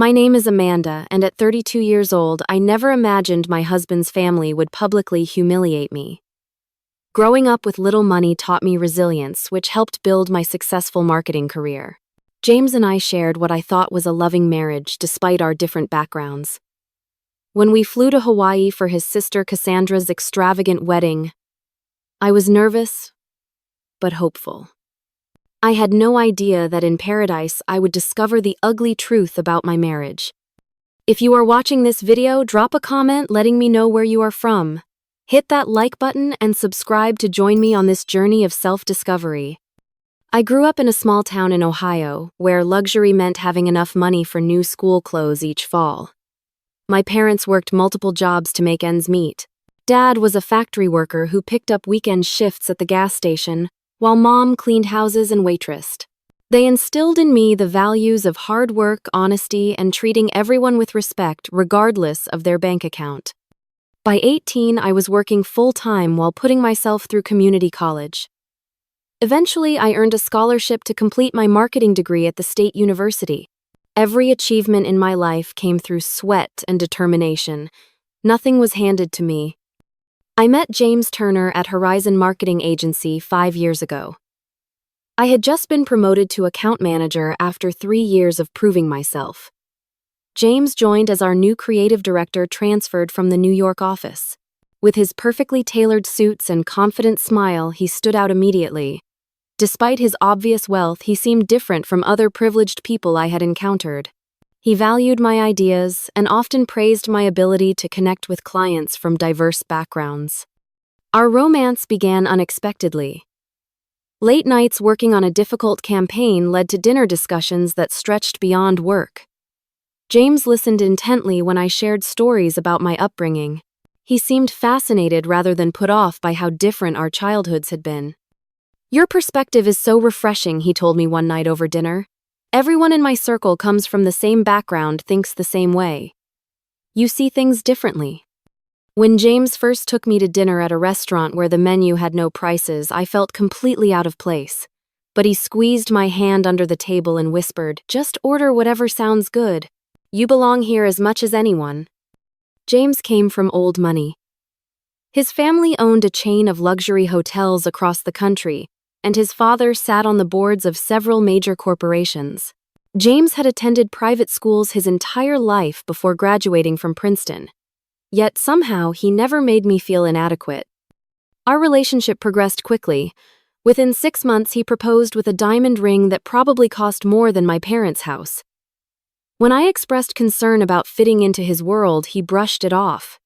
My name is Amanda, and at 32 years old, I never imagined my husband's family would publicly humiliate me. Growing up with little money taught me resilience, which helped build my successful marketing career. James and I shared what I thought was a loving marriage despite our different backgrounds. When we flew to Hawaii for his sister Cassandra's extravagant wedding, I was nervous, but hopeful. I had no idea that in paradise I would discover the ugly truth about my marriage. If you are watching this video, drop a comment letting me know where you are from. Hit that like button and subscribe to join me on this journey of self-discovery. I grew up in a small town in Ohio, where luxury meant having enough money for new school clothes each fall. My parents worked multiple jobs to make ends meet. Dad was a factory worker who picked up weekend shifts at the gas station, while Mom cleaned houses and waitressed. They instilled in me the values of hard work, honesty, and treating everyone with respect regardless of their bank account. By 18, I was working full-time while putting myself through community college. Eventually, I earned a scholarship to complete my marketing degree at the state university. Every achievement in my life came through sweat and determination. Nothing was handed to me. I met James Turner at Horizon Marketing Agency 5 years ago. I had just been promoted to account manager after 3 years of proving myself. James joined as our new creative director transferred from the New York office. With his perfectly tailored suits and confident smile, he stood out immediately. Despite his obvious wealth, he seemed different from other privileged people I had encountered. He valued my ideas and often praised my ability to connect with clients from diverse backgrounds. Our romance began unexpectedly. Late nights working on a difficult campaign led to dinner discussions that stretched beyond work. James listened intently when I shared stories about my upbringing. He seemed fascinated rather than put off by how different our childhoods had been. "Your perspective is so refreshing," he told me one night over dinner. "Everyone in my circle comes from the same background, thinks the same way. You see things differently." When James first took me to dinner at a restaurant where the menu had no prices, I felt completely out of place. But he squeezed my hand under the table and whispered, "Just order whatever sounds good. You belong here as much as anyone." James came from old money. His family owned a chain of luxury hotels across the country, and his father sat on the boards of several major corporations. James had attended private schools his entire life before graduating from Princeton. Yet somehow he never made me feel inadequate. Our relationship progressed quickly. Within 6 months, he proposed with a diamond ring that probably cost more than my parents' house. When I expressed concern about fitting into his world, he brushed it off.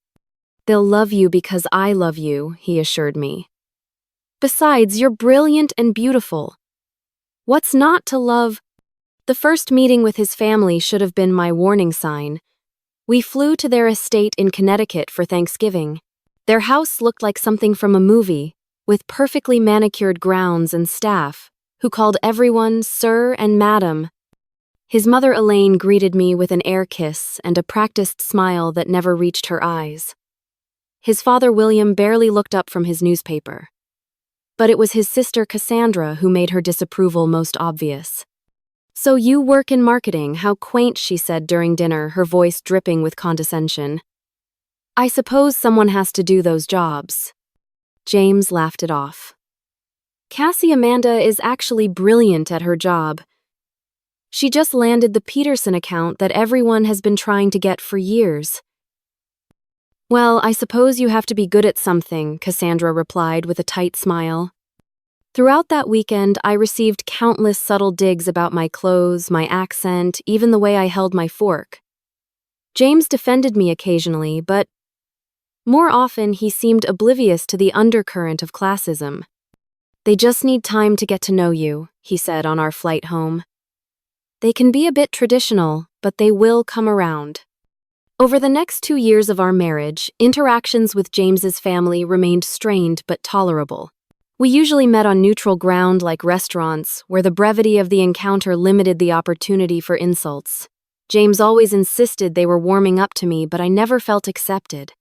"They'll love you because I love you," he assured me. "Besides, you're brilliant and beautiful. What's not to love?" The first meeting with his family should have been my warning sign. We flew to their estate in Connecticut for Thanksgiving. Their house looked like something from a movie, with perfectly manicured grounds and staff, who called everyone Sir and Madam. His mother Elaine greeted me with an air kiss and a practiced smile that never reached her eyes. His father William barely looked up from his newspaper. But it was his sister Cassandra who made her disapproval most obvious. "So you work in marketing, how quaint," she said during dinner, her voice dripping with condescension. "I suppose someone has to do those jobs." James laughed it off. "Amanda is actually brilliant at her job. She just landed the Peterson account that everyone has been trying to get for years." "Well, I suppose you have to be good at something," Cassandra replied with a tight smile. Throughout that weekend, I received countless subtle digs about my clothes, my accent, even the way I held my fork. James defended me occasionally, but more often he seemed oblivious to the undercurrent of classism. "They just need time to get to know you," he said on our flight home. "They can be a bit traditional, but they will come around." Over the next 2 years of our marriage, interactions with James's family remained strained but tolerable. We usually met on neutral ground like restaurants, where the brevity of the encounter limited the opportunity for insults. James always insisted they were warming up to me, but I never felt accepted.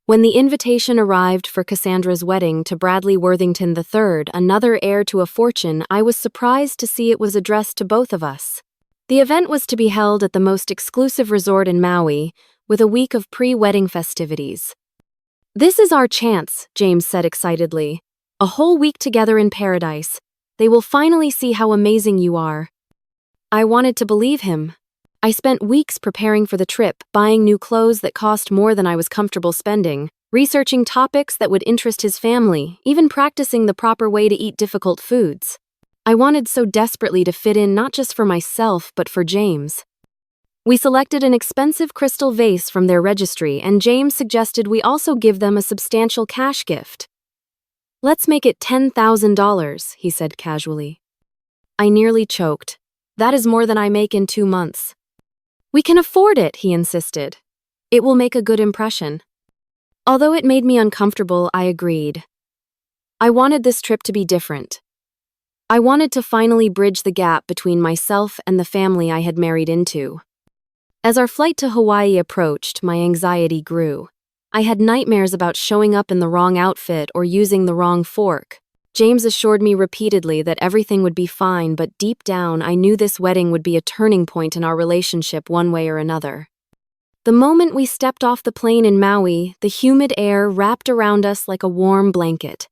When the invitation arrived for Cassandra's wedding to Bradley Worthington III, another heir to a fortune, I was surprised to see it was addressed to both of us. The event was to be held at the most exclusive resort in Maui, with a week of pre-wedding festivities. "This is our chance," James said excitedly. "A whole week together in paradise. They will finally see how amazing you are." I wanted to believe him. I spent weeks preparing for the trip, buying new clothes that cost more than I was comfortable spending, researching topics that would interest his family, even practicing the proper way to eat difficult foods. I wanted so desperately to fit in not just for myself, but for James. We selected an expensive crystal vase from their registry, and James suggested we also give them a substantial cash gift. "Let's make it $10,000, he said casually. I nearly choked. That is more than I make in 2 months. "We can afford it," he insisted. "It will make a good impression." Although it made me uncomfortable, I agreed. I wanted this trip to be different. I wanted to finally bridge the gap between myself and the family I had married into. As our flight to Hawaii approached, my anxiety grew. I had nightmares about showing up in the wrong outfit or using the wrong fork. James assured me repeatedly that everything would be fine, but deep down I knew this wedding would be a turning point in our relationship one way or another. The moment we stepped off the plane in Maui, the humid air wrapped around us like a warm blanket.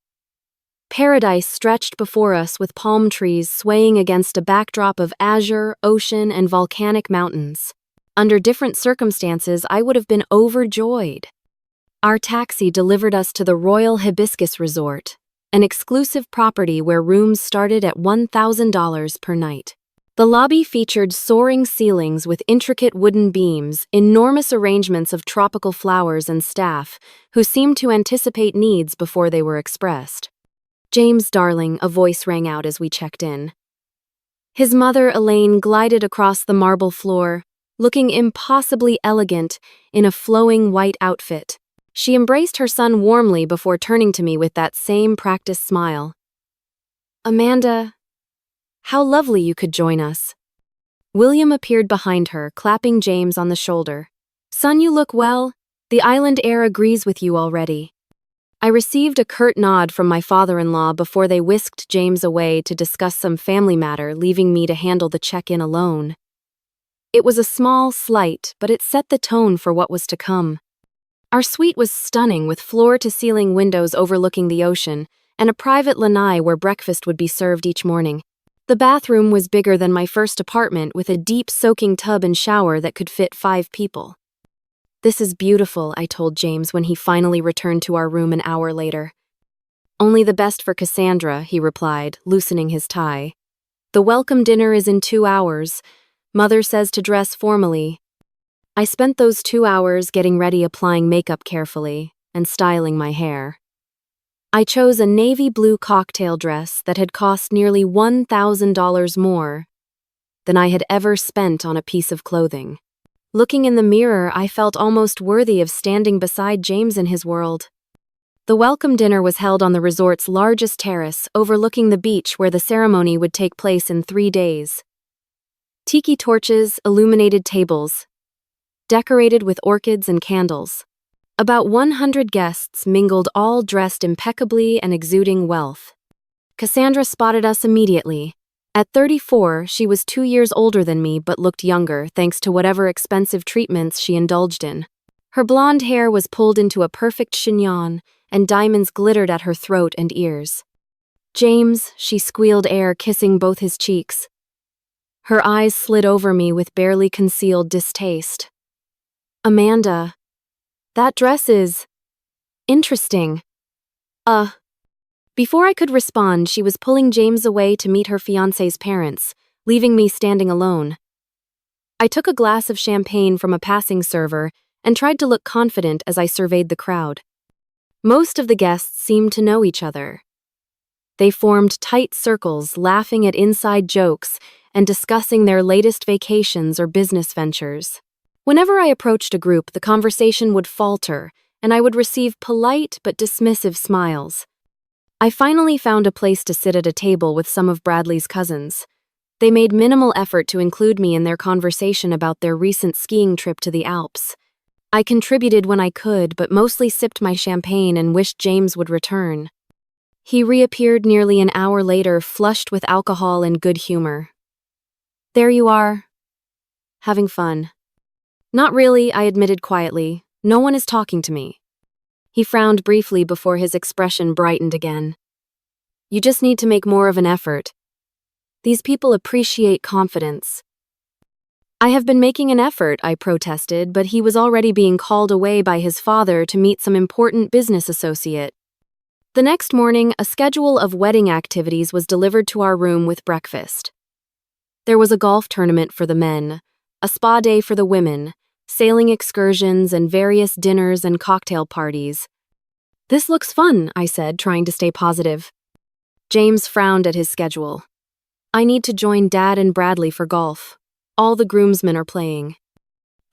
Paradise stretched before us with palm trees swaying against a backdrop of azure, ocean, and volcanic mountains. Under different circumstances, I would have been overjoyed. Our taxi delivered us to the Royal Hibiscus Resort, an exclusive property where rooms started at $1,000 per night. The lobby featured soaring ceilings with intricate wooden beams, enormous arrangements of tropical flowers, and staff who seemed to anticipate needs before they were expressed. "James, darling," a voice rang out as we checked in. His mother, Elaine, glided across the marble floor, looking impossibly elegant in a flowing white outfit. She embraced her son warmly before turning to me with that same practiced smile. "Amanda, how lovely you could join us." William appeared behind her, clapping James on the shoulder. "Son, you look well. The island air agrees with you already." I received a curt nod from my father-in-law before they whisked James away to discuss some family matter, leaving me to handle the check-in alone. It was a small slight, but it set the tone for what was to come. Our suite was stunning, with floor-to-ceiling windows overlooking the ocean, and a private lanai where breakfast would be served each morning. The bathroom was bigger than my first apartment, with a deep soaking tub and shower that could fit 5 people. "This is beautiful," I told James when he finally returned to our room an hour later. "Only the best for Cassandra," he replied, loosening his tie. "The welcome dinner is in 2 hours. Mother says to dress formally." I spent those 2 hours getting ready, applying makeup carefully, and styling my hair. I chose a navy blue cocktail dress that had cost nearly $1,000 more than I had ever spent on a piece of clothing. Looking in the mirror, I felt almost worthy of standing beside James in his world. The welcome dinner was held on the resort's largest terrace, overlooking the beach, where the ceremony would take place in 3 days. Tiki torches illuminated tables, decorated with orchids and candles. About 100 guests mingled, all dressed impeccably and exuding wealth. Cassandra spotted us immediately. At 34, she was 2 years older than me but looked younger thanks to whatever expensive treatments she indulged in. Her blonde hair was pulled into a perfect chignon, and diamonds glittered at her throat and ears. "James," she squealed, air kissing both his cheeks. Her eyes slid over me with barely concealed distaste. "Amanda, that dress is interesting." Before I could respond, she was pulling James away to meet her fiancé's parents, leaving me standing alone. I took a glass of champagne from a passing server and tried to look confident as I surveyed the crowd. Most of the guests seemed to know each other. They formed tight circles, laughing at inside jokes and discussing their latest vacations or business ventures. Whenever I approached a group, the conversation would falter, and I would receive polite but dismissive smiles. I finally found a place to sit at a table with some of Bradley's cousins. They made minimal effort to include me in their conversation about their recent skiing trip to the Alps. I contributed when I could, but mostly sipped my champagne and wished James would return. He reappeared nearly an hour later, flushed with alcohol and good humor. "There you are. having fun. Not really, I admitted quietly. No one is talking to me. He frowned briefly before his expression brightened again. You just need to make more of an effort. These people appreciate confidence. I have been making an effort, I protested, but he was already being called away by his father to meet some important business associate. The next morning, a schedule of wedding activities was delivered to our room with breakfast. There was a golf tournament for the men, a spa day for the women, sailing excursions, and various dinners and cocktail parties. This looks fun, I said, trying to stay positive. James frowned at his schedule. I need to join Dad and Bradley for golf. All the groomsmen are playing.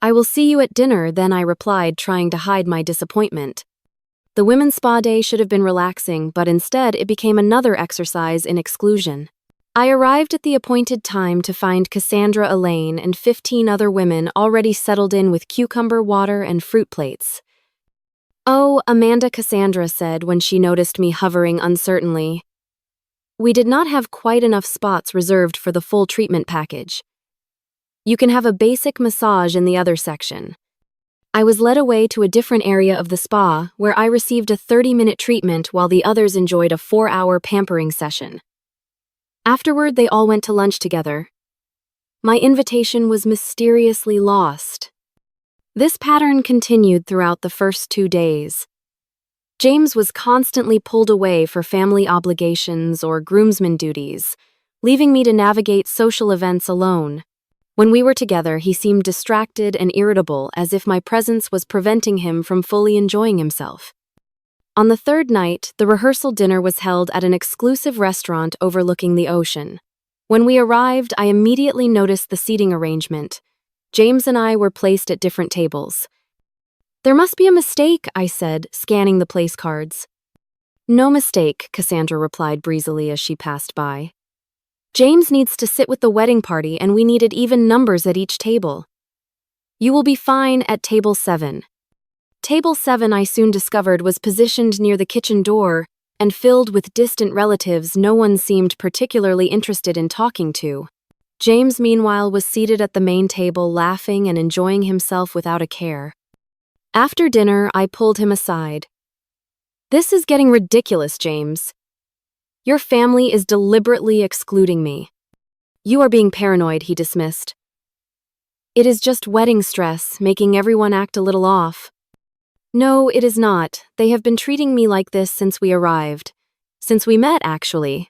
I will see you at dinner, then I replied, trying to hide my disappointment. The women's spa day should have been relaxing, but instead it became another exercise in exclusion. I arrived at the appointed time to find Cassandra Elaine and 15 other women already settled in with cucumber water and fruit plates. Oh, Amanda, Cassandra said when she noticed me hovering uncertainly. We did not have quite enough spots reserved for the full treatment package. You can have a basic massage in the other section. I was led away to a different area of the spa where I received a 30-minute treatment while the others enjoyed a 4-hour pampering session. Afterward, they all went to lunch together. My invitation was mysteriously lost. This pattern continued throughout the first 2 days. James was constantly pulled away for family obligations or groomsmen duties, leaving me to navigate social events alone. When we were together, he seemed distracted and irritable, as if my presence was preventing him from fully enjoying himself. On the third night, the rehearsal dinner was held at an exclusive restaurant overlooking the ocean. When we arrived, I immediately noticed the seating arrangement. James and I were placed at different tables. There must be a mistake, I said, scanning the place cards. No mistake, Cassandra replied breezily as she passed by. James needs to sit with the wedding party, and we needed even numbers at each table. You will be fine at table 7. Table 7, I soon discovered, was positioned near the kitchen door and filled with distant relatives no one seemed particularly interested in talking to. James, meanwhile, was seated at the main table, laughing and enjoying himself without a care. After dinner, I pulled him aside. This is getting ridiculous, James. Your family is deliberately excluding me. You are being paranoid, he dismissed. It is just wedding stress, making everyone act a little off. No, it is not. They have been treating me like this since we arrived. Since we met, actually.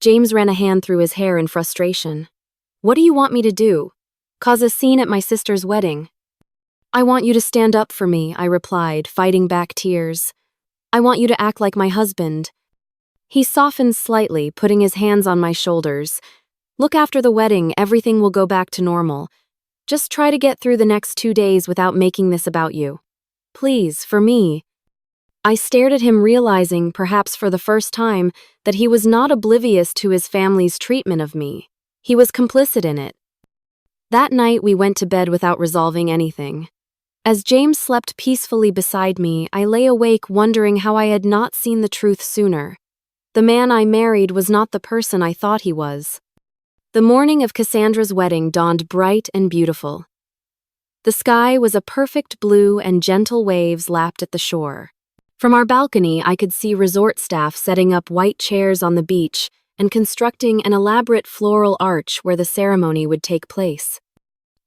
James ran a hand through his hair in frustration. What do you want me to do? Cause a scene at my sister's wedding? I want you to stand up for me, I replied, fighting back tears. I want you to act like my husband. He softened slightly, putting his hands on my shoulders. Look, after the wedding, everything will go back to normal. Just try to get through the next 2 days without making this about you. Please, for me. I stared at him, realizing, perhaps for the first time, that he was not oblivious to his family's treatment of me. He was complicit in it. That night, we went to bed without resolving anything. As James slept peacefully beside me, I lay awake wondering how I had not seen the truth sooner. The man I married was not the person I thought he was. The morning of Cassandra's wedding dawned bright and beautiful. The sky was a perfect blue and gentle waves lapped at the shore. From our balcony, I could see resort staff setting up white chairs on the beach and constructing an elaborate floral arch where the ceremony would take place.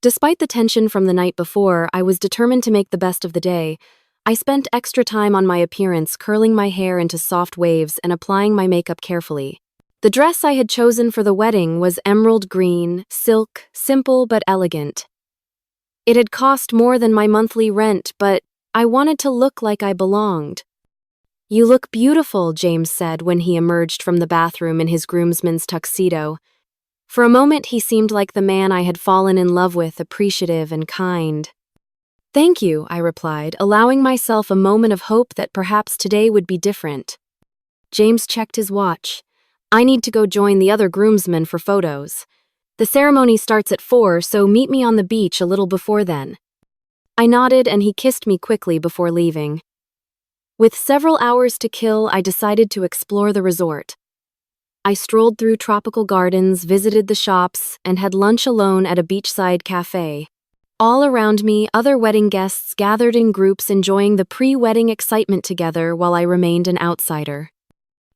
Despite the tension from the night before, I was determined to make the best of the day. I spent extra time on my appearance, curling my hair into soft waves and applying my makeup carefully. The dress I had chosen for the wedding was emerald green, silk, simple but elegant. It had cost more than my monthly rent, but I wanted to look like I belonged. You look beautiful, James said when he emerged from the bathroom in his groomsman's tuxedo. For a moment, he seemed like the man I had fallen in love with, appreciative and kind. Thank you, I replied, allowing myself a moment of hope that perhaps today would be different. James checked his watch. I need to go join the other groomsmen for photos. The ceremony starts at 4, so meet me on the beach a little before then. I nodded and he kissed me quickly before leaving. With several hours to kill, I decided to explore the resort. I strolled through tropical gardens, visited the shops, and had lunch alone at a beachside cafe. All around me, other wedding guests gathered in groups enjoying the pre-wedding excitement together while I remained an outsider.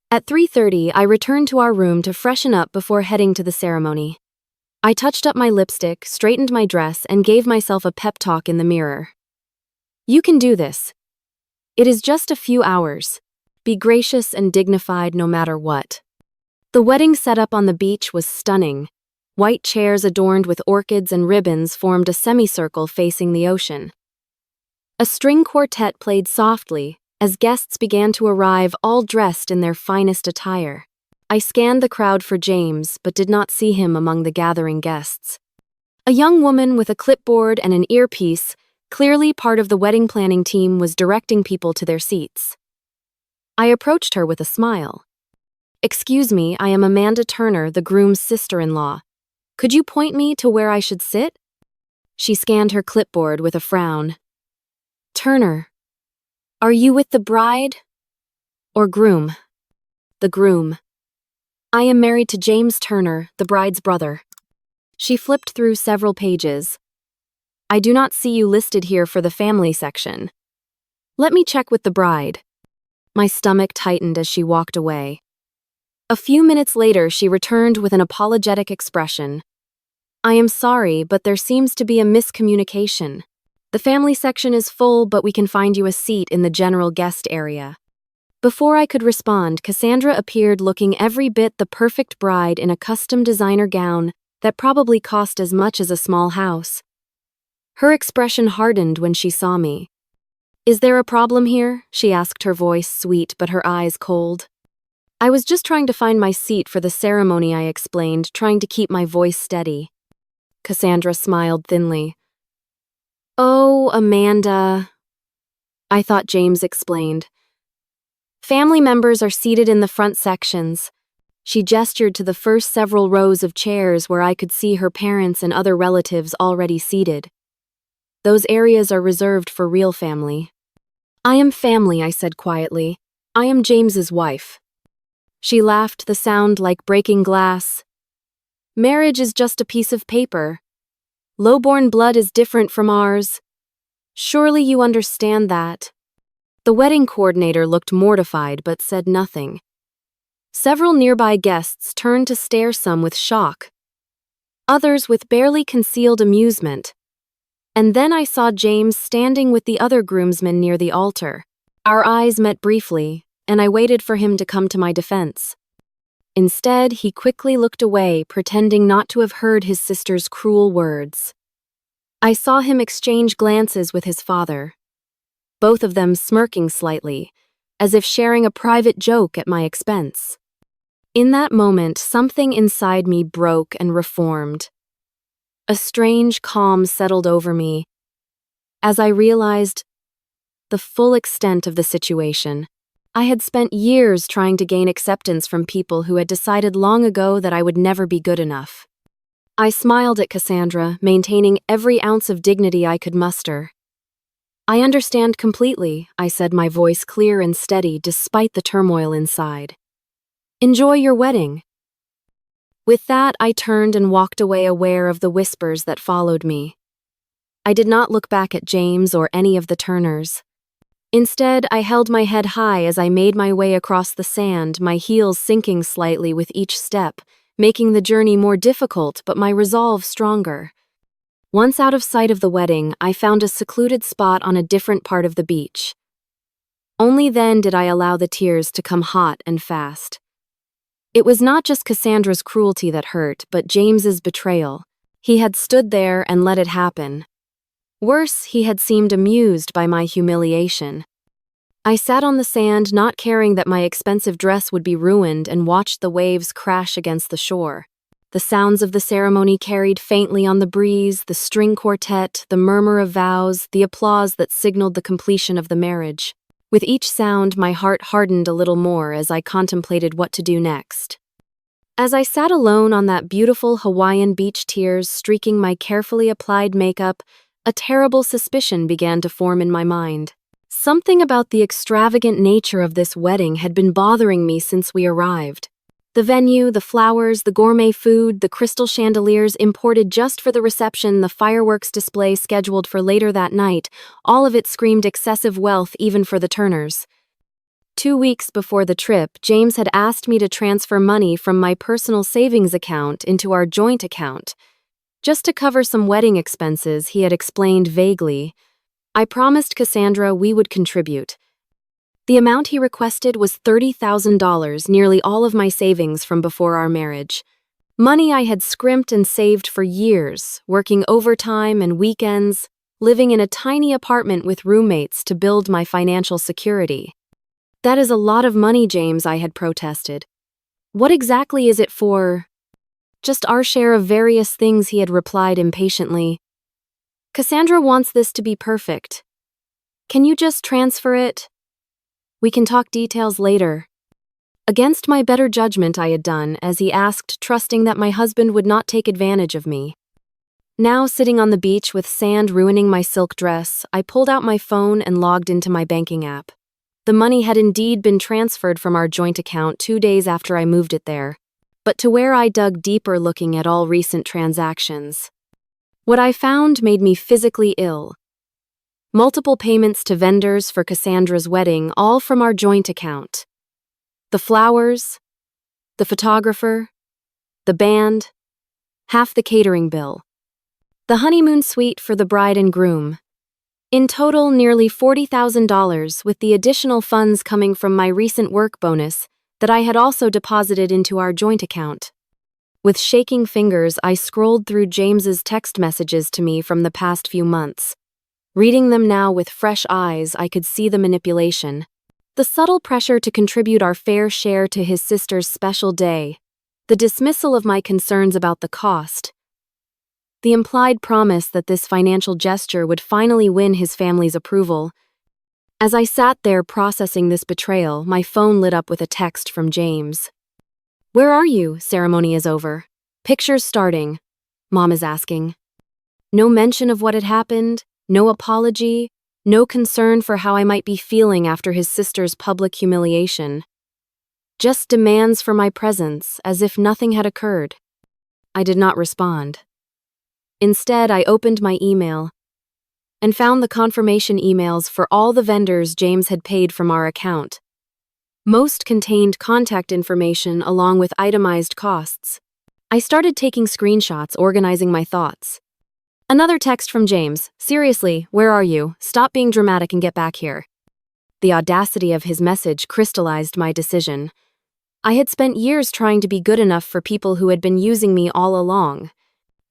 At 3:30, I returned to our room to freshen up before heading to the ceremony. I touched up my lipstick, straightened my dress, and gave myself a pep talk in the mirror. You can do this. It is just a few hours. Be gracious and dignified no matter what. The wedding setup on the beach was stunning. White chairs adorned with orchids and ribbons formed a semicircle facing the ocean. A string quartet played softly as guests began to arrive, all dressed in their finest attire. I scanned the crowd for James, but did not see him among the gathering guests. A young woman with a clipboard and an earpiece, clearly part of the wedding planning team, was directing people to their seats. I approached her with a smile. "Excuse me, I am Amanda Turner, the groom's sister-in-law. Could you point me to where I should sit?" She scanned her clipboard with a frown. "Turner, are you with the bride or groom?" "The groom. I am married to James Turner, the bride's brother." She flipped through several pages. "I do not see you listed here for the family section. Let me check with the bride." My stomach tightened as she walked away. A few minutes later, she returned with an apologetic expression. "I am sorry, but there seems to be a miscommunication. The family section is full, but we can find you a seat in the general guest area." Before I could respond, Cassandra appeared looking every bit the perfect bride in a custom designer gown that probably cost as much as a small house. Her expression hardened when she saw me. "Is there a problem here?" she asked, her voice sweet but her eyes cold. "I was just trying to find my seat for the ceremony," I explained, trying to keep my voice steady. Cassandra smiled thinly. "Oh, Amanda," I thought James explained. "Family members are seated in the front sections." She gestured to the first several rows of chairs where I could see her parents and other relatives already seated. "Those areas are reserved for real family." "I am family," I said quietly. "I am James's wife." She laughed, the sound like breaking glass. "Marriage is just a piece of paper. Lowborn blood is different from ours. Surely you understand that." The wedding coordinator looked mortified but said nothing. Several nearby guests turned to stare, some with shock, others with barely concealed amusement. And then I saw James standing with the other groomsmen near the altar. Our eyes met briefly, and I waited for him to come to my defense. Instead, he quickly looked away, pretending not to have heard his sister's cruel words. I saw him exchange glances with his father, both of them smirking slightly, as if sharing a private joke at my expense. In that moment, something inside me broke and reformed. A strange calm settled over me as I realized the full extent of the situation. I had spent years trying to gain acceptance from people who had decided long ago that I would never be good enough. I smiled at Cassandra, maintaining every ounce of dignity I could muster. "I understand completely," I said, my voice clear and steady despite the turmoil inside. "Enjoy your wedding." With that, I turned and walked away, aware of the whispers that followed me. I did not look back at James or any of the Turners. Instead, I held my head high as I made my way across the sand, my heels sinking slightly with each step, making the journey more difficult but my resolve stronger. Once out of sight of the wedding, I found a secluded spot on a different part of the beach. Only then did I allow the tears to come hot and fast. It was not just Cassandra's cruelty that hurt, but James's betrayal. He had stood there and let it happen. Worse, he had seemed amused by my humiliation. I sat on the sand, not caring that my expensive dress would be ruined, and watched the waves crash against the shore. The sounds of the ceremony carried faintly on the breeze, the string quartet, the murmur of vows, the applause that signaled the completion of the marriage. With each sound, my heart hardened a little more as I contemplated what to do next. As I sat alone on that beautiful Hawaiian beach, tears streaking my carefully applied makeup, a terrible suspicion began to form in my mind. Something about the extravagant nature of this wedding had been bothering me since we arrived. The venue, the flowers, the gourmet food, the crystal chandeliers imported just for the reception, the fireworks display scheduled for later that night, all of it screamed excessive wealth even for the Turners. 2 weeks before the trip, James had asked me to transfer money from my personal savings account into our joint account. Just to cover some wedding expenses, he had explained vaguely. I promised Cassandra we would contribute. The amount he requested was $30,000, nearly all of my savings from before our marriage. Money I had scrimped and saved for years, working overtime and weekends, living in a tiny apartment with roommates to build my financial security. That is a lot of money, James, I had protested. What exactly is it for? Just our share of various things, he had replied impatiently. Cassandra wants this to be perfect. Can you just transfer it? We can talk details later. Against my better judgment I had done, as he asked, trusting that my husband would not take advantage of me. Now, sitting on the beach with sand ruining my silk dress, I pulled out my phone and logged into my banking app. The money had indeed been transferred from our joint account 2 days after I moved it there, but to where I dug deeper looking at all recent transactions. What I found made me physically ill. Multiple payments to vendors for Cassandra's wedding, all from our joint account. The flowers, the photographer, the band, half the catering bill. The honeymoon suite for the bride and groom. In total, nearly $40,000, with the additional funds coming from my recent work bonus that I had also deposited into our joint account. With shaking fingers, I scrolled through James's text messages to me from the past few months. Reading them now with fresh eyes, I could see the manipulation. The subtle pressure to contribute our fair share to his sister's special day. The dismissal of my concerns about the cost. The implied promise that this financial gesture would finally win his family's approval. As I sat there processing this betrayal, my phone lit up with a text from James. Where are you? Ceremony is over. Pictures starting. Mom is asking. No mention of what had happened. No apology, no concern for how I might be feeling after his sister's public humiliation. Just demands for my presence, as if nothing had occurred. I did not respond. Instead, I opened my email and found the confirmation emails for all the vendors James had paid from our account. Most contained contact information along with itemized costs. I started taking screenshots, organizing my thoughts. Another text from James. Seriously, where are you? Stop being dramatic and get back here. The audacity of his message crystallized my decision. I had spent years trying to be good enough for people who had been using me all along.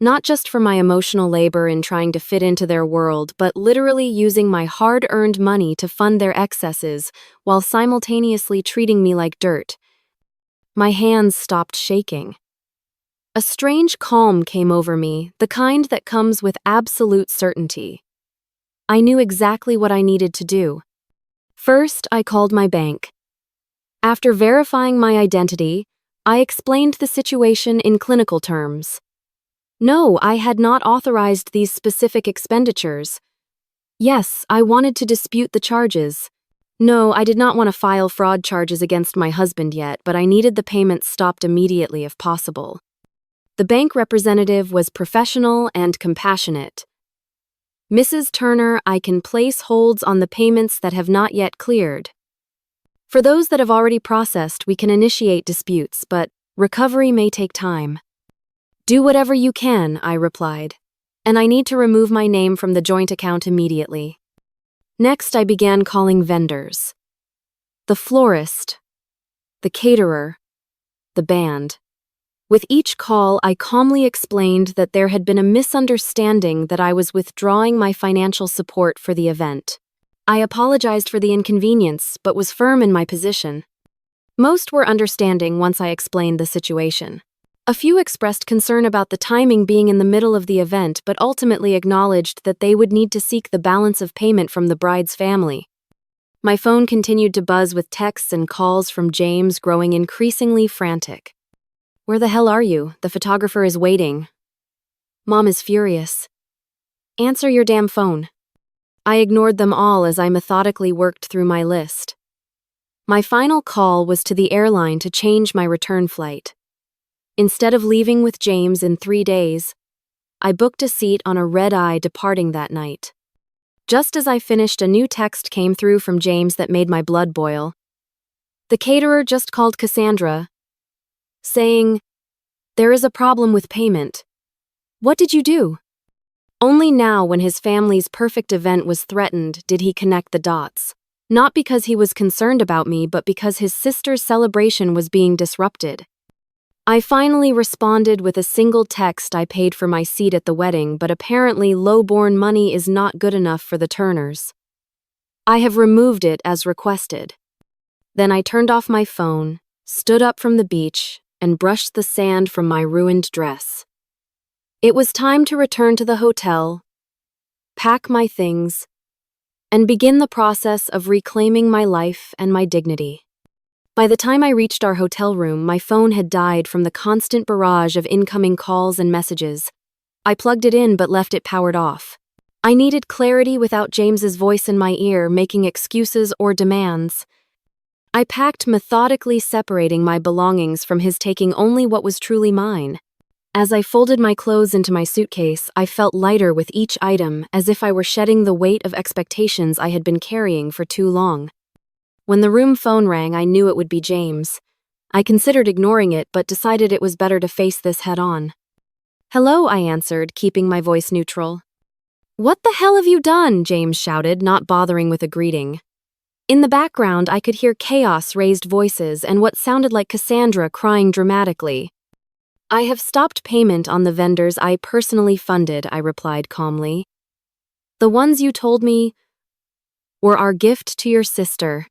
Not just for my emotional labor in trying to fit into their world, but literally using my hard-earned money to fund their excesses while simultaneously treating me like dirt. My hands stopped shaking. A strange calm came over me, the kind that comes with absolute certainty. I knew exactly what I needed to do. First, I called my bank. After verifying my identity, I explained the situation in clinical terms. No, I had not authorized these specific expenditures. Yes, I wanted to dispute the charges. No, I did not want to file fraud charges against my husband yet, but I needed the payments stopped immediately if possible. The bank representative was professional and compassionate. Mrs. Turner, I can place holds on the payments that have not yet cleared. For those that have already processed, we can initiate disputes, but recovery may take time. Do whatever you can, I replied, and I need to remove my name from the joint account immediately. Next, I began calling vendors. The florist, the caterer, the band. With each call, I calmly explained that there had been a misunderstanding that I was withdrawing my financial support for the event. I apologized for the inconvenience, but was firm in my position. Most were understanding once I explained the situation. A few expressed concern about the timing being in the middle of the event, but ultimately acknowledged that they would need to seek the balance of payment from the bride's family. My phone continued to buzz with texts and calls from James, growing increasingly frantic. Where the hell are you? The photographer is waiting. Mom is furious. Answer your damn phone. I ignored them all as I methodically worked through my list. My final call was to the airline to change my return flight. Instead of leaving with James in 3 days, I booked a seat on a red-eye departing that night. Just as I finished, a new text came through from James that made my blood boil. The caterer just called Cassandra, saying, "There is a problem with payment. What did you do?" Only now, when his family's perfect event was threatened, did he connect the dots. Not because he was concerned about me, but because his sister's celebration was being disrupted. I finally responded with a single text: I paid for my seat at the wedding, but apparently Lowborn money is not good enough for the Turners. I have removed it as requested. Then I turned off my phone, stood up from the beach, and brushed the sand from my ruined dress. It was time to return to the hotel, pack my things, and begin the process of reclaiming my life and my dignity. By the time I reached our hotel room, my phone had died from the constant barrage of incoming calls and messages. I plugged it in but left it powered off. I needed clarity without James's voice in my ear, making excuses or demands. I packed methodically, separating my belongings from his taking only what was truly mine. As I folded my clothes into my suitcase, I felt lighter with each item, as if I were shedding the weight of expectations I had been carrying for too long. When the room phone rang, I knew it would be James. I considered ignoring it, but decided it was better to face this head-on. "Hello," I answered, keeping my voice neutral. "What the hell have you done?" James shouted, not bothering with a greeting. In the background, I could hear chaos-raised voices and what sounded like Cassandra crying dramatically. "I have stopped payment on the vendors I personally funded," I replied calmly. "The ones you told me were our gift to your sister."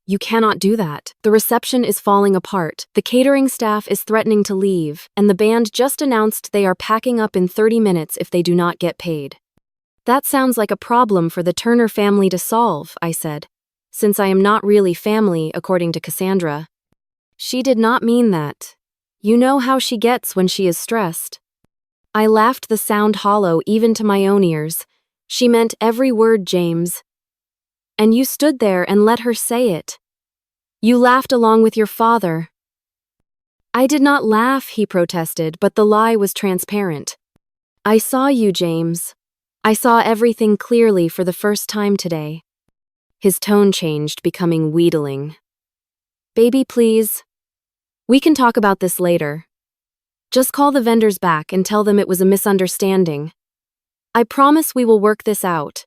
"You cannot do that. The reception is falling apart, the catering staff is threatening to leave, and the band just announced they are packing up in 30 minutes if they do not get paid." "That sounds like a problem for the Turner family to solve," I said, "since I am not really family, according to Cassandra." "She did not mean that. You know how she gets when she is stressed." I laughed, the sound hollow even to my own ears. "She meant every word, James. And you stood there and let her say it. You laughed along with your father." "I did not laugh," he protested, but the lie was transparent. "I saw you, James. I saw everything clearly for the first time today." His tone changed, becoming wheedling. "Baby, please. We can talk about this later. Just call the vendors back and tell them it was a misunderstanding. I promise we will work this out."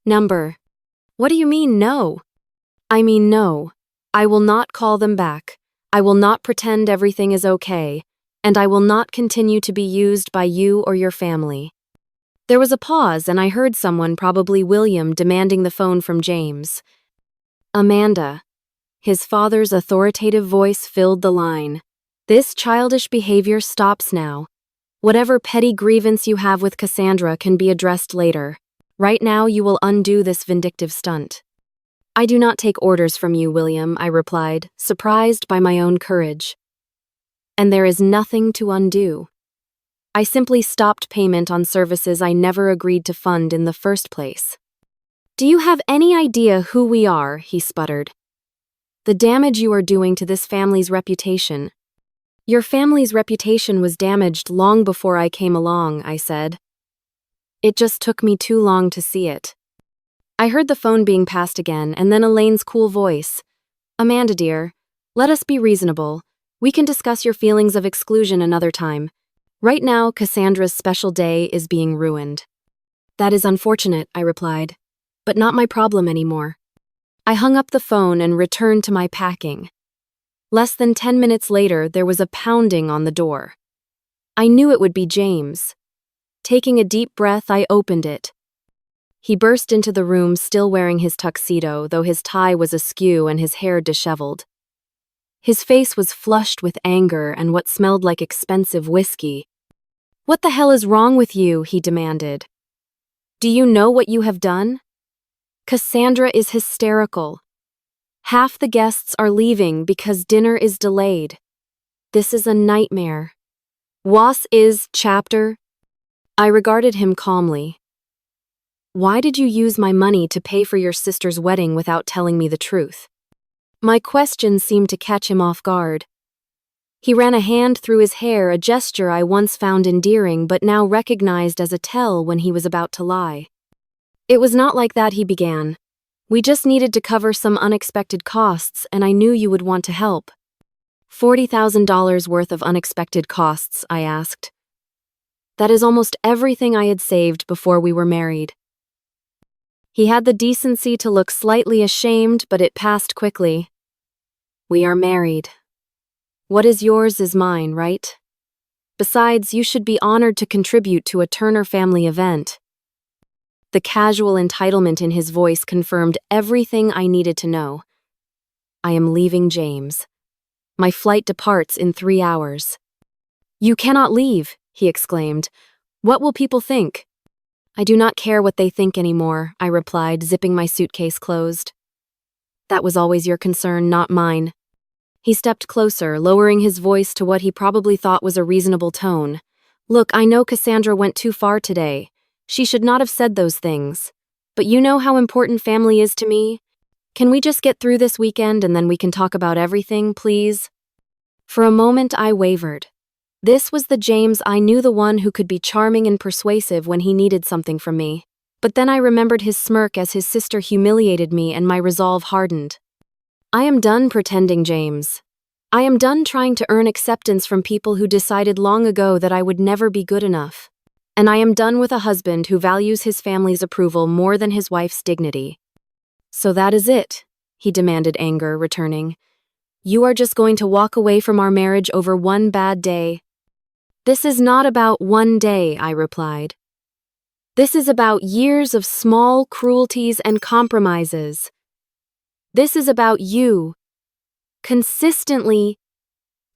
"Number. What do you mean, no?" "I mean no. I will not call them back. I will not pretend everything is okay, and I will not continue to be used by you or your family." There was a pause, and I heard someone, probably William, demanding the phone from James. "Amanda." His father's authoritative voice filled the line. "This childish behavior stops now. Whatever petty grievance you have with Cassandra can be addressed later. Right now you will undo this vindictive stunt." "I do not take orders from you, William," I replied, surprised by my own courage. "And there is nothing to undo. I simply stopped payment on services I never agreed to fund in the first place." "Do you have any idea who we are?" he sputtered. "The damage you are doing to this family's reputation." "Your family's reputation was damaged long before I came along," I said. "It just took me too long to see it." I heard the phone being passed again, and then Elaine's cool voice. "Amanda, dear, let us be reasonable. We can discuss your feelings of exclusion another time. Right now, Cassandra's special day is being ruined." "That is unfortunate," I replied, "but not my problem anymore." I hung up the phone and returned to my packing. Less than 10 minutes later, there was a pounding on the door. I knew it would be James. Taking a deep breath, I opened it. He burst into the room, still wearing his tuxedo, though his tie was askew and his hair disheveled. His face was flushed with anger and what smelled like expensive whiskey. "What the hell is wrong with you?" he demanded. "Do you know what you have done? Cassandra is hysterical. Half the guests are leaving because dinner is delayed. This is a nightmare. Was is chapter." I regarded him calmly. "Why did you use my money to pay for your sister's wedding without telling me the truth?" My question seemed to catch him off guard. He ran a hand through his hair, a gesture I once found endearing but now recognized as a tell when he was about to lie. It was not like that, he began. We just needed to cover some unexpected costs, and I knew you would want to help. $40,000 worth of unexpected costs, I asked. That is almost everything I had saved before we were married. He had the decency to look slightly ashamed, but it passed quickly. We are married. What is yours is mine, right? Besides, you should be honored to contribute to a Turner family event. The casual entitlement in his voice confirmed everything I needed to know. I am leaving James. My flight departs in 3 hours. You cannot leave, he exclaimed. What will people think? I do not care what they think anymore, I replied, zipping my suitcase closed. That was always your concern, not mine. He stepped closer, lowering his voice to what he probably thought was a reasonable tone. Look, I know Cassandra went too far today. She should not have said those things. But you know how important family is to me? Can we just get through this weekend and then we can talk about everything, please? For a moment I wavered. This was the James I knew, the one who could be charming and persuasive when he needed something from me. But then I remembered his smirk as his sister humiliated me and my resolve hardened. I am done pretending, James. I am done trying to earn acceptance from people who decided long ago that I would never be good enough. And I am done with a husband who values his family's approval more than his wife's dignity. So that is it, he demanded, anger returning. You are just going to walk away from our marriage over one bad day. This is not about one day, I replied. This is about years of small cruelties and compromises. This is about you consistently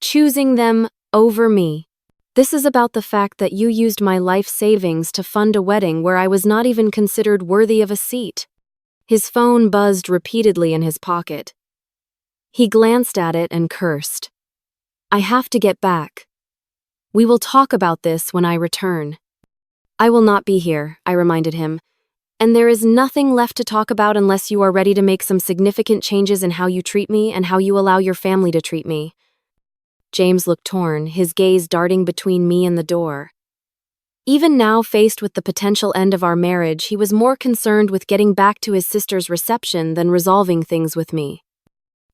choosing them over me. This is about the fact that you used my life savings to fund a wedding where I was not even considered worthy of a seat. His phone buzzed repeatedly in his pocket. He glanced at it and cursed. I have to get back. We will talk about this when I return. I will not be here, I reminded him. And there is nothing left to talk about unless you are ready to make some significant changes in how you treat me and how you allow your family to treat me. James looked torn, his gaze darting between me and the door. Even now, faced with the potential end of our marriage, he was more concerned with getting back to his sister's reception than resolving things with me.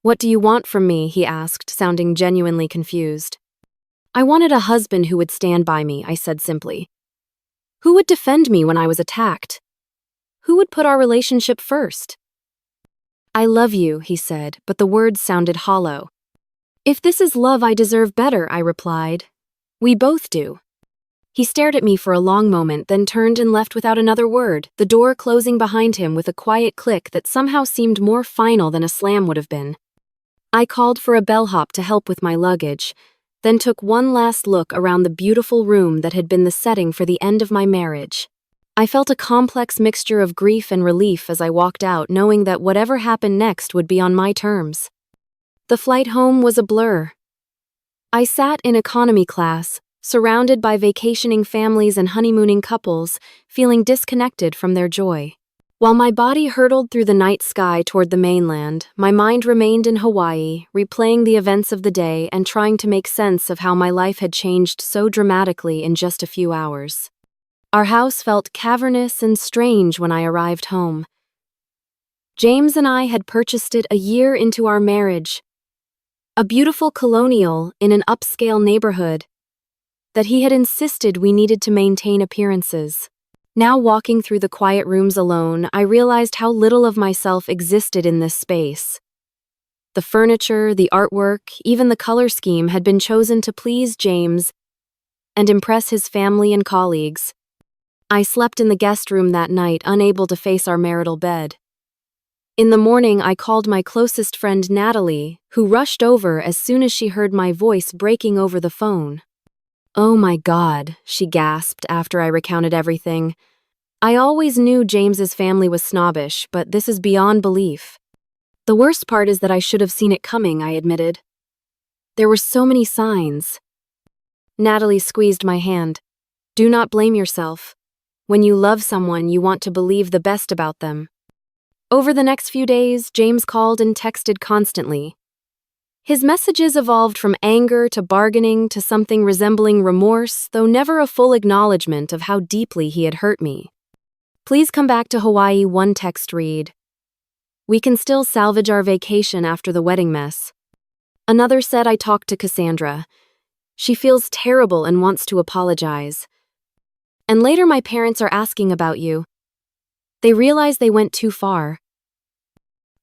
What do you want from me? He asked, sounding genuinely confused. I wanted a husband who would stand by me, I said simply. Who would defend me when I was attacked? Who would put our relationship first? I love you, he said, but the words sounded hollow. If this is love, I deserve better, I replied. We both do. He stared at me for a long moment, then turned and left without another word, the door closing behind him with a quiet click that somehow seemed more final than a slam would have been. I called for a bellhop to help with my luggage, then took one last look around the beautiful room that had been the setting for the end of my marriage. I felt a complex mixture of grief and relief as I walked out, knowing that whatever happened next would be on my terms. The flight home was a blur. I sat in economy class, surrounded by vacationing families and honeymooning couples, feeling disconnected from their joy. While my body hurtled through the night sky toward the mainland, my mind remained in Hawaii, replaying the events of the day and trying to make sense of how my life had changed so dramatically in just a few hours. Our house felt cavernous and strange when I arrived home. James and I had purchased it a year into our marriage. A beautiful colonial in an upscale neighborhood that he had insisted we needed to maintain appearances. Now walking through the quiet rooms alone, I realized how little of myself existed in this space. The furniture, the artwork, even the color scheme had been chosen to please James and impress his family and colleagues. I slept in the guest room that night, unable to face our marital bed. In the morning, I called my closest friend Natalie, who rushed over as soon as she heard my voice breaking over the phone. Oh my God, she gasped after I recounted everything. I always knew James's family was snobbish, but this is beyond belief. The worst part is that I should have seen it coming, I admitted. There were so many signs. Natalie squeezed my hand. Do not blame yourself. When you love someone, you want to believe the best about them. Over the next few days, James called and texted constantly. His messages evolved from anger to bargaining to something resembling remorse, though never a full acknowledgement of how deeply he had hurt me. "Please come back to Hawaii," one text read. "We can still salvage our vacation after the wedding mess." Another said, "I talked to Cassandra. She feels terrible and wants to apologize. And later, my parents are asking about you. They realize they went too far."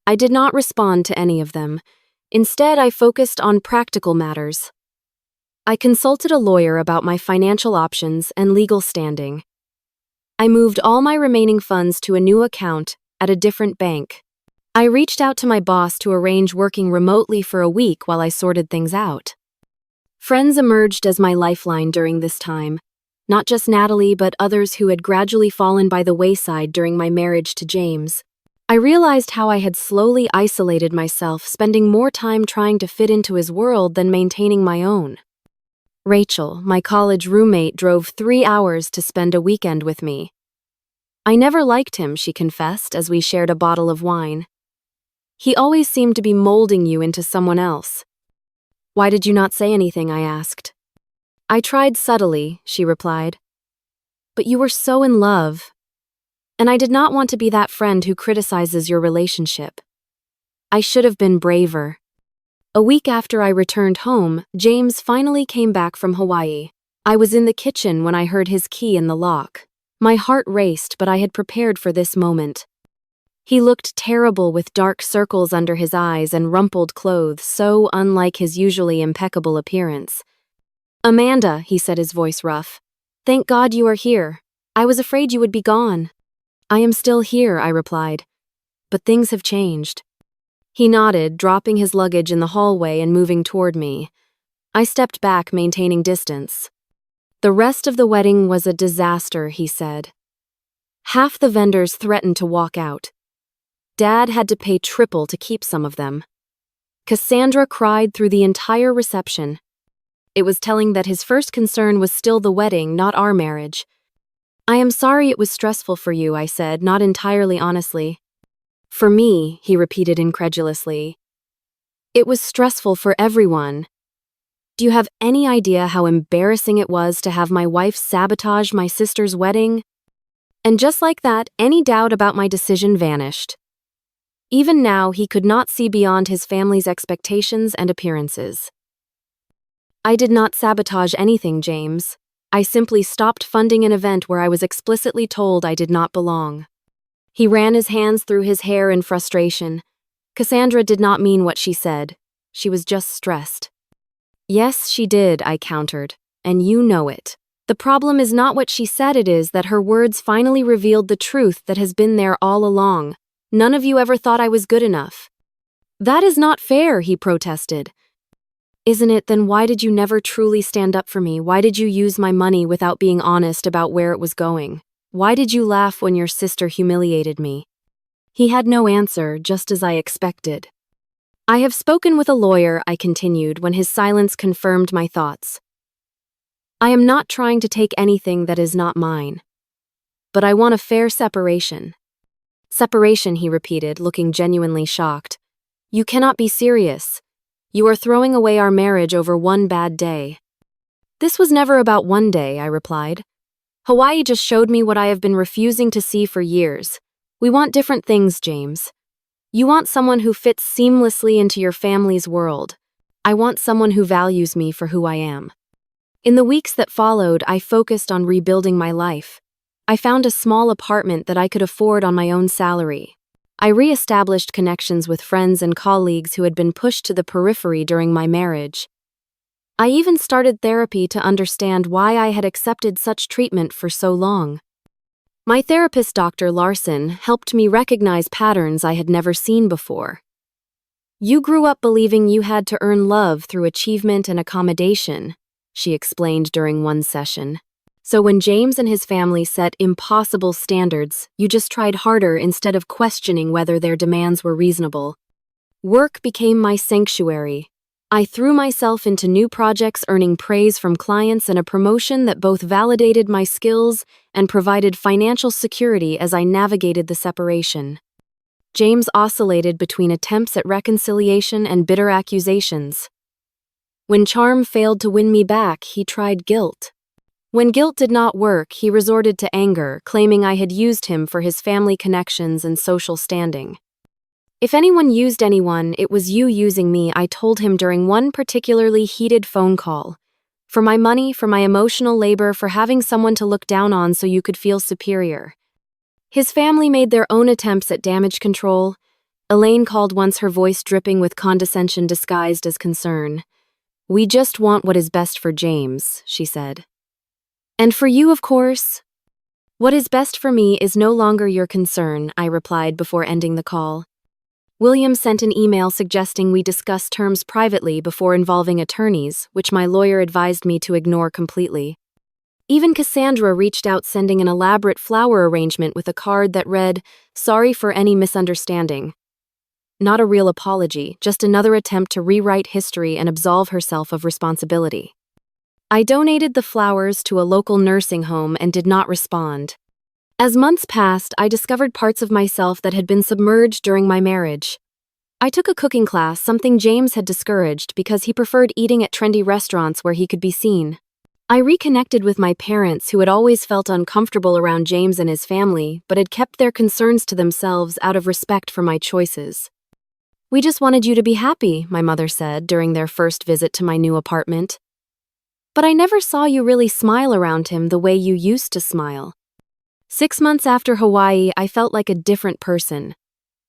I did not respond to any of them. Instead, I focused on practical matters. I consulted a lawyer about my financial options and legal standing. I moved all my remaining funds to a new account at a different bank. I reached out to my boss to arrange working remotely for a week while I sorted things out. Friends emerged as my lifeline during this time, not just Natalie, but others who had gradually fallen by the wayside during my marriage to James. I realized how I had slowly isolated myself, spending more time trying to fit into his world than maintaining my own. Rachel, my college roommate, drove 3 hours to spend a weekend with me. "I never liked him," she confessed as we shared a bottle of wine. "He always seemed to be molding you into someone else." "Why did you not say anything?" I asked. "I tried subtly," she replied. "But you were so in love. And I did not want to be that friend who criticizes your relationship. I should have been braver." A week after I returned home, James finally came back from Hawaii. I was in the kitchen when I heard his key in the lock. My heart raced, but I had prepared for this moment. He looked terrible with dark circles under his eyes and rumpled clothes, so unlike his usually impeccable appearance. "Amanda," he said, his voice rough. "Thank God you are here. I was afraid you would be gone." "I am still here," I replied. "But things have changed." He nodded, dropping his luggage in the hallway and moving toward me. I stepped back, maintaining distance. "The rest of the wedding was a disaster," he said. "Half the vendors threatened to walk out. Dad had to pay triple to keep some of them. Cassandra cried through the entire reception. It was telling that his first concern was still the wedding, not our marriage. "I am sorry it was stressful for you," I said, not entirely honestly. "For me," he repeated incredulously. "It was stressful for everyone. Do you have any idea how embarrassing it was to have my wife sabotage my sister's wedding?" And just like that, any doubt about my decision vanished. Even now, he could not see beyond his family's expectations and appearances. "I did not sabotage anything, James. I simply stopped funding an event where I was explicitly told I did not belong." He ran his hands through his hair in frustration. "Cassandra did not mean what she said. She was just stressed." "Yes, she did," I countered, "and you know it. The problem is not what she said, it is that her words finally revealed the truth that has been there all along. None of you ever thought I was good enough." "That is not fair," he protested. "Isn't it? Then why did you never truly stand up for me? Why did you use my money without being honest about where it was going? Why did you laugh when your sister humiliated me?" He had no answer, just as I expected. "I have spoken with a lawyer," I continued when his silence confirmed my thoughts. "I am not trying to take anything that is not mine. But I want a fair separation." "Separation," he repeated, looking genuinely shocked. "You cannot be serious. You are throwing away our marriage over one bad day." "This was never about one day," I replied. "Hawaii just showed me what I have been refusing to see for years. We want different things, James. You want someone who fits seamlessly into your family's world. I want someone who values me for who I am." In the weeks that followed, I focused on rebuilding my life. I found a small apartment that I could afford on my own salary. I re-established connections with friends and colleagues who had been pushed to the periphery during my marriage. I even started therapy to understand why I had accepted such treatment for so long. My therapist, Dr. Larson, helped me recognize patterns I had never seen before. "You grew up believing you had to earn love through achievement and accommodation," she explained during one session. "So when James and his family set impossible standards, you just tried harder instead of questioning whether their demands were reasonable. Work became my sanctuary. I threw myself into new projects, earning praise from clients and a promotion that both validated my skills and provided financial security as I navigated the separation. James oscillated between attempts at reconciliation and bitter accusations. When charm failed to win me back, he tried guilt. When guilt did not work, he resorted to anger, claiming I had used him for his family connections and social standing. If anyone used anyone, it was you using me, I told him during one particularly heated phone call. For my money, for my emotional labor, for having someone to look down on so you could feel superior. His family made their own attempts at damage control. Elaine called once, her voice dripping with condescension disguised as concern. We just want what is best for James, she said. And for you, of course. What is best for me is no longer your concern, I replied before ending the call. William sent an email suggesting we discuss terms privately before involving attorneys, which my lawyer advised me to ignore completely. Even Cassandra reached out, sending an elaborate flower arrangement with a card that read, "Sorry for any misunderstanding." Not a real apology, just another attempt to rewrite history and absolve herself of responsibility. I donated the flowers to a local nursing home and did not respond. As months passed, I discovered parts of myself that had been submerged during my marriage. I took a cooking class, something James had discouraged because he preferred eating at trendy restaurants where he could be seen. I reconnected with my parents, who had always felt uncomfortable around James and his family, but had kept their concerns to themselves out of respect for my choices. We just wanted you to be happy, my mother said during their first visit to my new apartment. But I never saw you really smile around him the way you used to smile. 6 months after Hawaii, I felt like a different person.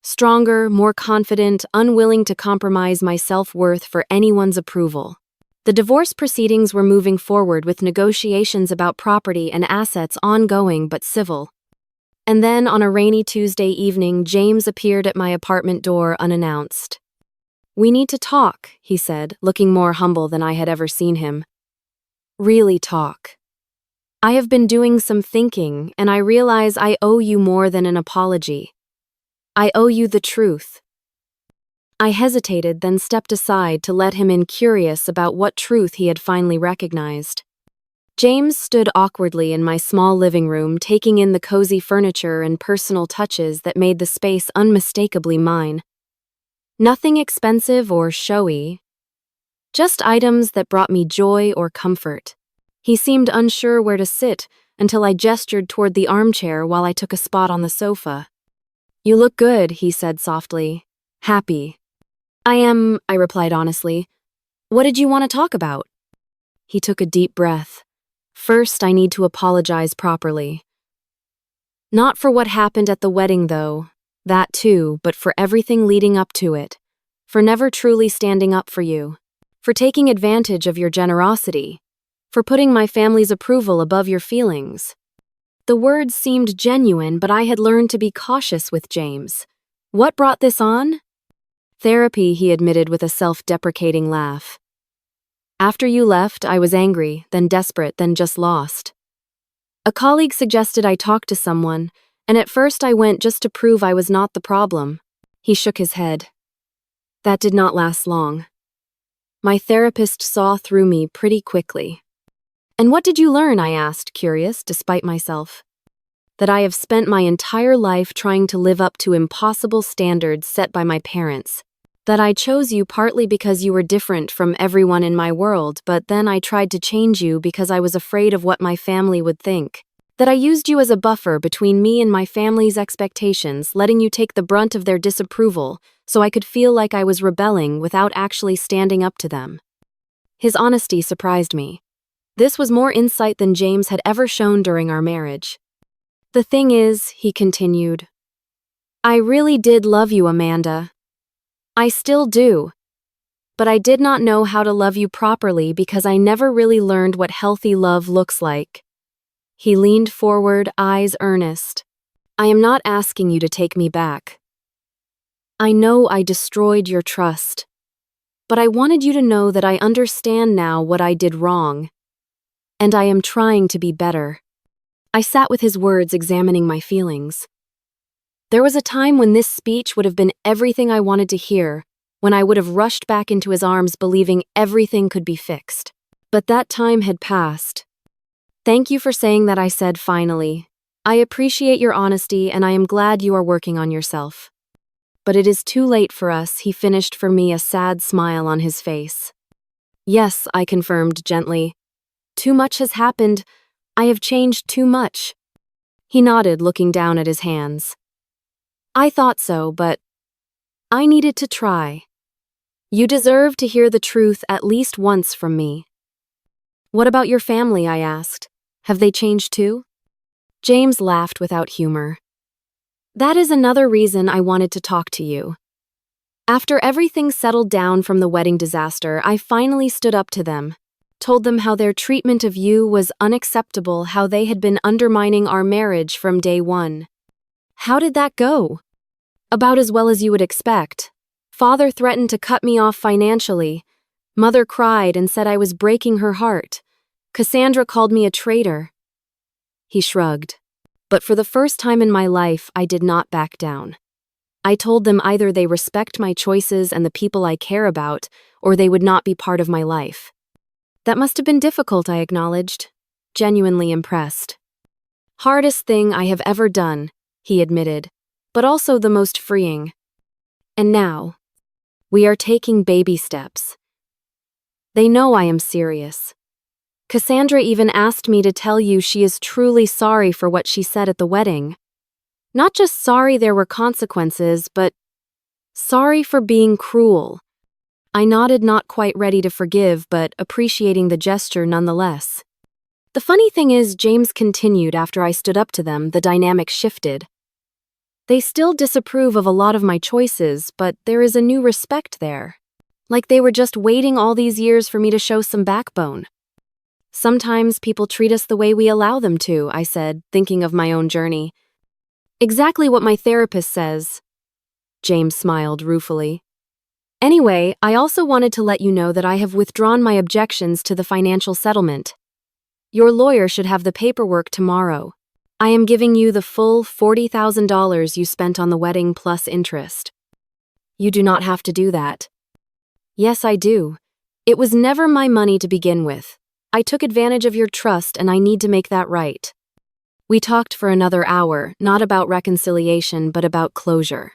Stronger, more confident, unwilling to compromise my self-worth for anyone's approval. The divorce proceedings were moving forward, with negotiations about property and assets ongoing but civil. And then, on a rainy Tuesday evening, James appeared at my apartment door unannounced. We need to talk, he said, looking more humble than I had ever seen him. Really talk. I have been doing some thinking, and I realize I owe you more than an apology. I owe you the truth. I hesitated, then stepped aside to let him in, curious about what truth he had finally recognized. James stood awkwardly in my small living room, taking in the cozy furniture and personal touches that made the space unmistakably mine. Nothing expensive or showy, just items that brought me joy or comfort. He seemed unsure where to sit until I gestured toward the armchair while I took a spot on the sofa. You look good, he said softly. Happy. I am, I replied honestly. What did you want to talk about? He took a deep breath. First, I need to apologize properly. Not for what happened at the wedding, though. That too, but for everything leading up to it. For never truly standing up for you. For taking advantage of your generosity. For putting my family's approval above your feelings. The words seemed genuine, but I had learned to be cautious with James. What brought this on? Therapy, he admitted with a self-deprecating laugh. After you left, I was angry, then desperate, then just lost. A colleague suggested I talk to someone, and at first I went just to prove I was not the problem. He shook his head. That did not last long. My therapist saw through me pretty quickly. And what did you learn? I asked, curious, despite myself. That I have spent my entire life trying to live up to impossible standards set by my parents. That I chose you partly because you were different from everyone in my world, but then I tried to change you because I was afraid of what my family would think. That I used you as a buffer between me and my family's expectations, letting you take the brunt of their disapproval, so I could feel like I was rebelling without actually standing up to them. His honesty surprised me. This was more insight than James had ever shown during our marriage. The thing is, he continued, I really did love you, Amanda. I still do. But I did not know how to love you properly because I never really learned what healthy love looks like. He leaned forward, eyes earnest. I am not asking you to take me back. I know I destroyed your trust. But I wanted you to know that I understand now what I did wrong. And I am trying to be better. I sat with his words, examining my feelings. There was a time when this speech would have been everything I wanted to hear, when I would have rushed back into his arms believing everything could be fixed. But that time had passed. Thank you for saying that, I said finally. I appreciate your honesty and I am glad you are working on yourself. but it is too late for us," he finished for me, a sad smile on his face. "Yes," I confirmed gently. "Too much has happened. I have changed too much." He nodded, looking down at his hands. "I thought so, but I needed to try. You deserve to hear the truth at least once from me." "What about your family?" I asked. "Have they changed too?" James laughed without humor. "That is another reason I wanted to talk to you. After everything settled down from the wedding disaster, I finally stood up to them, told them how their treatment of you was unacceptable, how they had been undermining our marriage from day one." "How did that go?" "About as well as you would expect. Father threatened to cut me off financially. Mother cried and said I was breaking her heart. Cassandra called me a traitor." He shrugged. But for the first time in my life, I did not back down. I told them either they respect my choices and the people I care about, or they would not be part of my life. "That must have been difficult," I acknowledged, genuinely impressed. "Hardest thing I have ever done," he admitted, "but also the most freeing. And now, we are taking baby steps. They know I am serious. Cassandra even asked me to tell you she is truly sorry for what she said at the wedding. Not just sorry there were consequences, but sorry for being cruel." I nodded, not quite ready to forgive, but appreciating the gesture nonetheless. "The funny thing is," James continued after I stood up to them, "the dynamic shifted. They still disapprove of a lot of my choices, but there is a new respect there. Like they were just waiting all these years for me to show some backbone." "Sometimes people treat us the way we allow them to," I said, thinking of my own journey. "Exactly what my therapist says." James smiled ruefully. "Anyway, I also wanted to let you know that I have withdrawn my objections to the financial settlement. Your lawyer should have the paperwork tomorrow. I am giving you the full $40,000 you spent on the wedding plus interest." "You do not have to do that." "Yes, I do. It was never my money to begin with. I took advantage of your trust and I need to make that right." We talked for another hour, not about reconciliation, but about closure.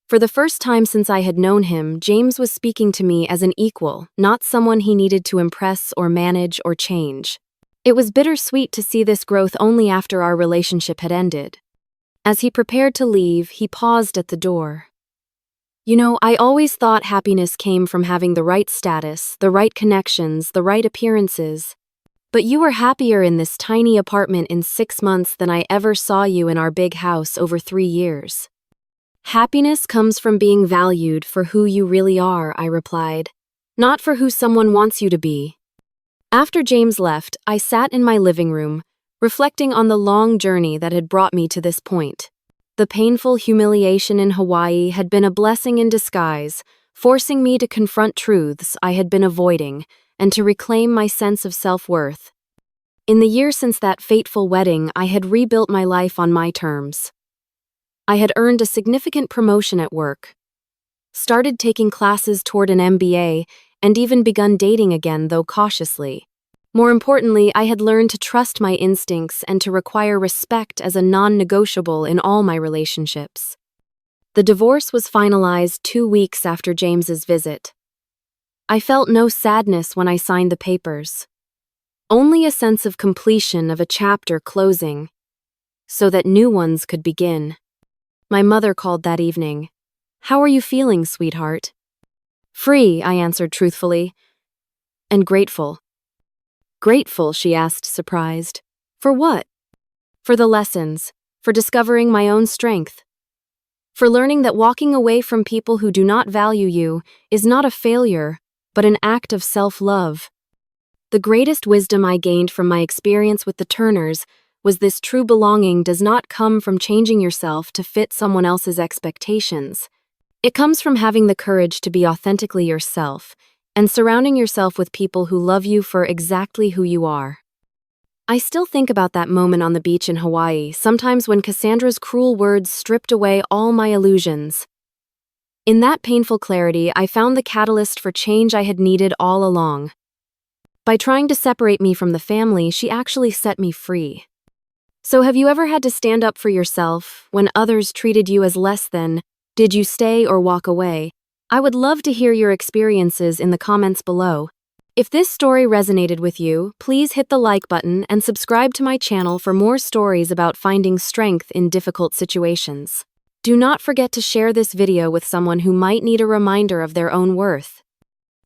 For the first time since I had known him, James was speaking to me as an equal, not someone he needed to impress or manage or change. It was bittersweet to see this growth only after our relationship had ended. As he prepared to leave, he paused at the door. "You know, I always thought happiness came from having the right status, the right connections, the right appearances. But you were happier in this tiny apartment in 6 months than I ever saw you in our big house over 3 years." "Happiness comes from being valued for who you really are," I replied, "not for who someone wants you to be." After James left, I sat in my living room, reflecting on the long journey that had brought me to this point. The painful humiliation in Hawaii had been a blessing in disguise, forcing me to confront truths I had been avoiding and to reclaim my sense of self-worth. In the year since that fateful wedding, I had rebuilt my life on my terms. I had earned a significant promotion at work, started taking classes toward an MBA, and even begun dating again, though cautiously. More importantly, I had learned to trust my instincts and to require respect as a non-negotiable in all my relationships. The divorce was finalized 2 weeks after James's visit. I felt no sadness when I signed the papers, only a sense of completion of a chapter closing, so that new ones could begin. My mother called that evening. "How are you feeling, sweetheart?" "Free," I answered truthfully. "And grateful." "Grateful?" she asked, surprised. "For what?" "For the lessons, for discovering my own strength, for learning that walking away from people who do not value you is not a failure, but an act of self-love. The greatest wisdom I gained from my experience with the Turners was this: true belonging does not come from changing yourself to fit someone else's expectations. It comes from having the courage to be authentically yourself and surrounding yourself with people who love you for exactly who you are. I still think about that moment on the beach in Hawaii, sometimes when Cassandra's cruel words stripped away all my illusions. In that painful clarity, I found the catalyst for change I had needed all along. By trying to separate me from the family, she actually set me free. So have you ever had to stand up for yourself when others treated you as less than, Did you stay or walk away? I would love to hear your experiences in the comments below. If this story resonated with you, please hit the like button and subscribe to my channel for more stories about finding strength in difficult situations. Do not forget to share this video with someone who might need a reminder of their own worth.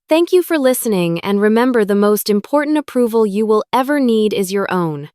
Thank you for listening, and remember, the most important approval you will ever need is your own.